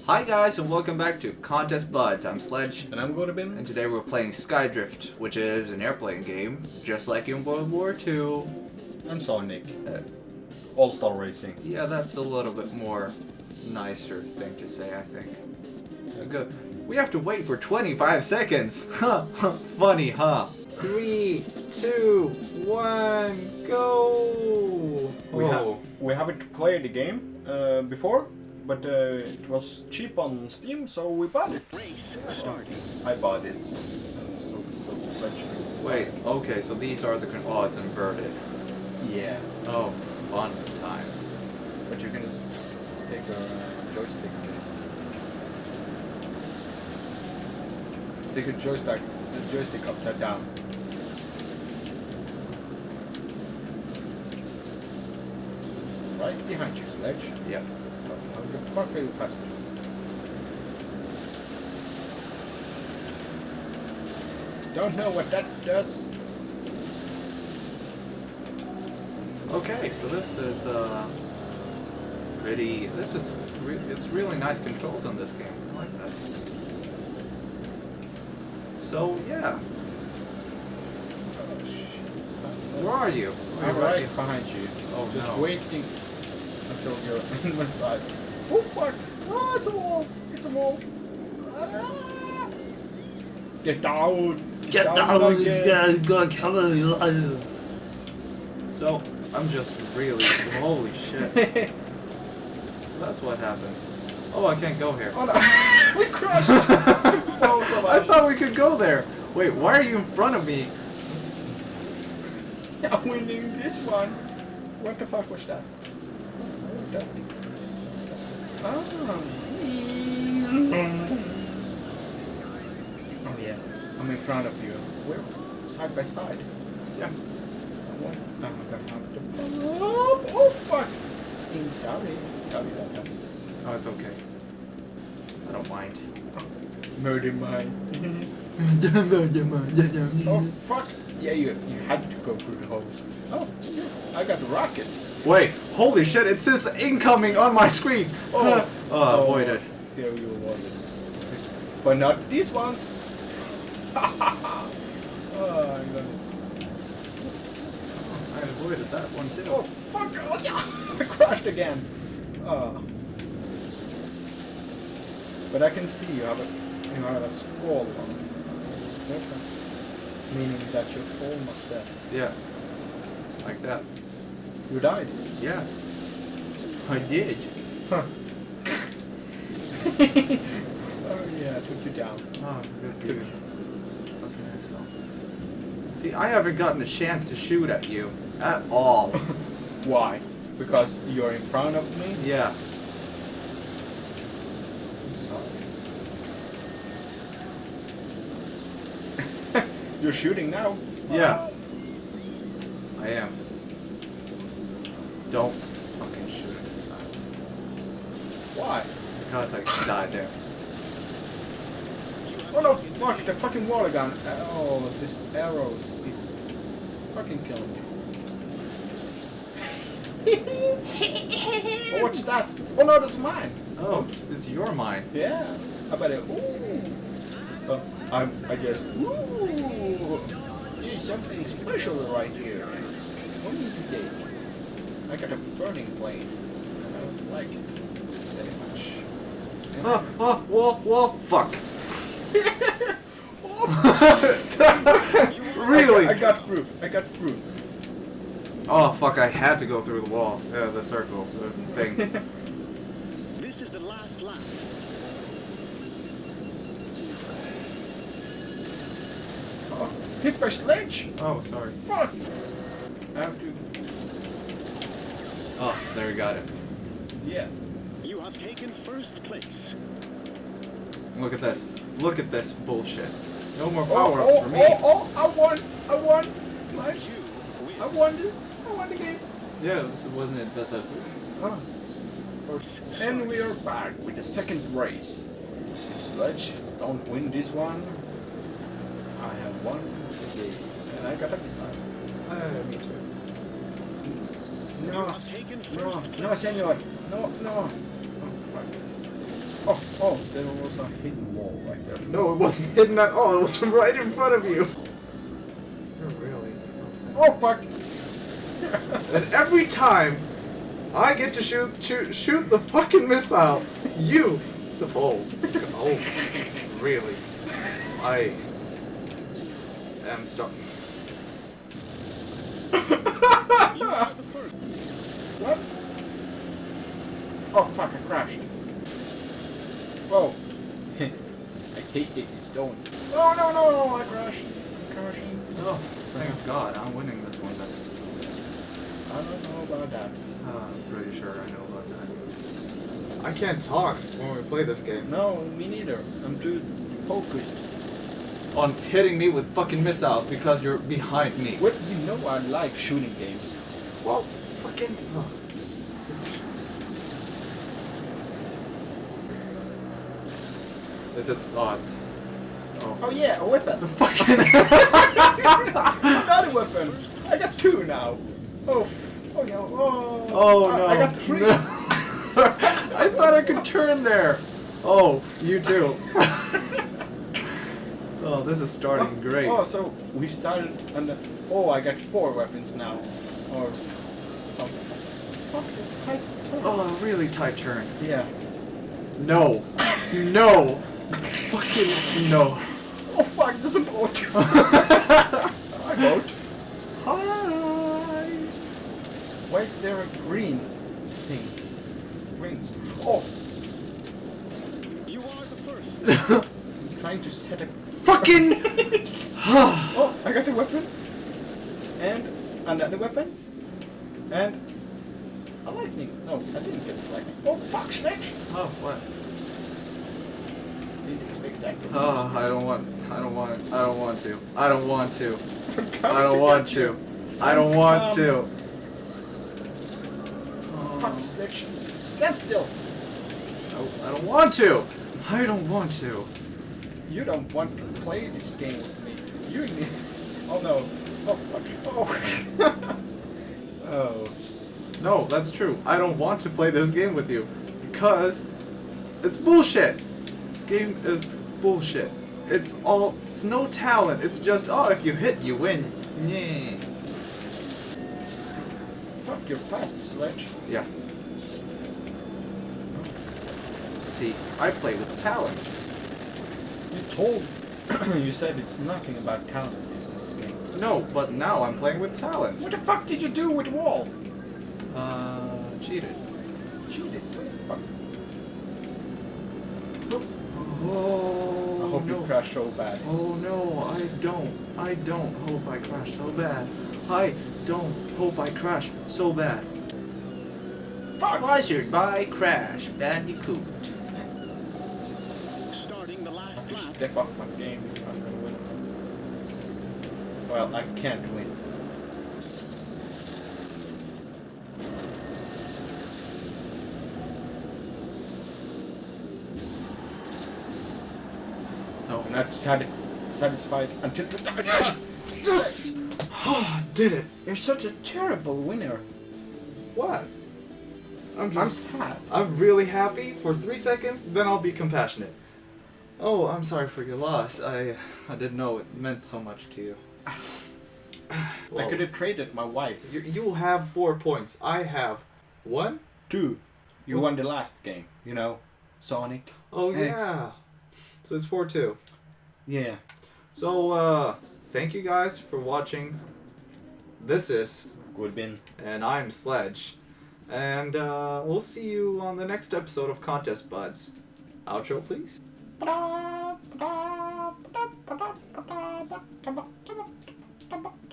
Hi guys and welcome back to Contest Buds. I'm Sledge. And I'm Jorbin. And today we're playing Skydrift, which is an airplane game, just like in World War II. And Sonic. All-Star Racing. Yeah, that's a little bit more nicer thing to say, I think. So good. We have to wait for 25 seconds. Huh? Funny, huh? 3, 2, 1, go! We haven't played the game before, but it was cheap on Steam, so we bought it. I bought it. So Sledge. Wait, okay, so these are the oh, it's inverted. Yeah. Oh, fun times. But you can just take a joystick. Take a joystick upside down. Right behind you, Sledge. Yep. How the fuck are you faster? Don't know what that does. Okay, so this is pretty. It's really nice controls on this game. I like that. So yeah, Oh, shit. where are you? I'm right behind you. Oh, just no. waiting until you're on my side. Oh fuck! Oh, it's a wall! It's a wall! Ah. Get down! Get down, this guy's gonna cover you. So I'm just really. Holy shit! That's what happens. Oh, I can't go here. Oh no! We crashed! I thought we could go there. Wait, why are you in front of me? I'm winning this one. What the fuck was that? Oh, oh yeah, I'm in front of you. We're side by side. Yeah. I'm gonna have to. Oh fuck! Sorry about that. Oh, it's okay. I don't mind. Murder mine. Oh fuck! Yeah, you had to go through the holes. Oh, shit. I got the rocket. Wait, holy shit! It says incoming on my screen. Avoided. Yeah, you avoided. But not these ones. Oh, I'm gonna. I avoided that one too. Oh fuck! Oh, yeah. I crashed again. But I can see you have a skull on. Meaning that you're almost dead. Yeah. Like that. You died. Yeah. I did. Huh. Oh yeah, I took you down. Oh, good for you. Okay, so. See, I haven't gotten a chance to shoot at you at all. Why? Because you're in front of me? Yeah. Sorry. You're shooting now? Yeah. I am. Don't fucking shoot at this side. Why? Because I died there. Oh no, fuck, the fucking water gun. Oh, this arrows is fucking killing me. Oh, what's that? Oh no, that's mine. Oh, it's your mine. Yeah. I better. Ooh. Oh, I just. Ooh. There's something special right here. What do you take? I got a burning plane. I don't like it very much. Wall, fuck. Really? I got through. Oh, fuck, I had to go through the wall. Yeah, the circle, the thing. This is the last lap. Oh, hit by Sledge. Oh, sorry. Fuck. I have to. Oh, there we got it. Yeah. You have taken first place. Look at this. Look at this bullshit. No more power-ups for me. I won. Sledge. I won the game. Yeah, this wasn't it best of 3. Oh. And we are back with the second race. If Sledge don't win this one, I have won the game. And I got a missile. Me too. No, Taken no, first no, senor. No, no. Oh, fuck. Oh, there was a hidden wall right there. No, it wasn't hidden at all. It was right in front of you. You're really... Oh, fuck! And every time I get to shoot the fucking missile, you... Oh, really? I am stuck. You are the first. What? Oh, fuck, I crashed. Whoa. I tasted the stone. Oh, no, I crashed. I'm crashing. Oh, thank God, I'm winning this one then. I don't know about that. I'm pretty sure I know about that. I can't talk when we play this game. No, me neither. I'm too focused. On hitting me with fucking missiles because you're behind me. Well, you know I like shooting games. Well, fucking... Oh. Is it... Oh, it's... Oh Oh. yeah, a weapon. Fucking... Another weapon. I got 2 now. Oh no. Oh no. I got 3. I thought I could turn there. Oh, you too. Oh, this is starting great. Oh, so we started and oh, I got 4 weapons now, or something. Fuck, tight turn. Oh, really tight turn. Yeah. No. No. Fucking no. Oh fuck, there's a boat. Hi, boat. Hi. Why is there a green thing? Wings. Oh, You are the first. I'm trying to set a. Fucking. Oh, I got a weapon. And another weapon. And a lightning. No, I didn't get the lightning. Oh fuck, Sledge. Oh, what? Didn't expect that. From Oh, you. I don't want to. I don't want to. I don't want to. I'm coming I don't want get you. to. I don't want to. Fuck, Sledge. Stand still. No, I don't want to. I don't want to. You don't want to play this game with me. You need. Oh no. Oh fuck. Oh. Oh. No, that's true. I don't want to play this game with you because it's bullshit. This game is bullshit. It's no talent. It's just, oh, if you hit, you win. Yeah. Fuck, you're fast, Sledge. Yeah. See, I play with talent. You told. You said it's nothing about talent in this game. No, but now I'm playing with talent. What the fuck did you do with the wall? Cheated. Cheated. What the fuck? Oh, I hope no. you crash so bad. Oh no, I don't hope I crash so bad. I don't hope I crash so bad. Fuck! Sponsored by Crash Bandicoot. Starting the last I should lap. step up my game if I'm gonna win. Well, I can't win. No. I'm not satisfied until the time. Yes! Oh, did it. You're such a terrible winner. What? I'm I'm sad. I'm really happy for 3 seconds, then I'll be compassionate. Oh, I'm sorry for your loss. I didn't know it meant so much to you. I could have traded my wife. You will have 4 points. I have 1. 2. You Was- won the last game. You know, Sonic. Oh X. yeah. So it's 4-2. Yeah. So thank you guys for watching. This is Jorbin. and I'm Sledge. And we'll see you on the next episode of Contest Buds. Outro, please. Ba-da, ba-da, ba-da, ba-da, ba-da, ba-da, ba-da, ba-da, ba-da, ba-da.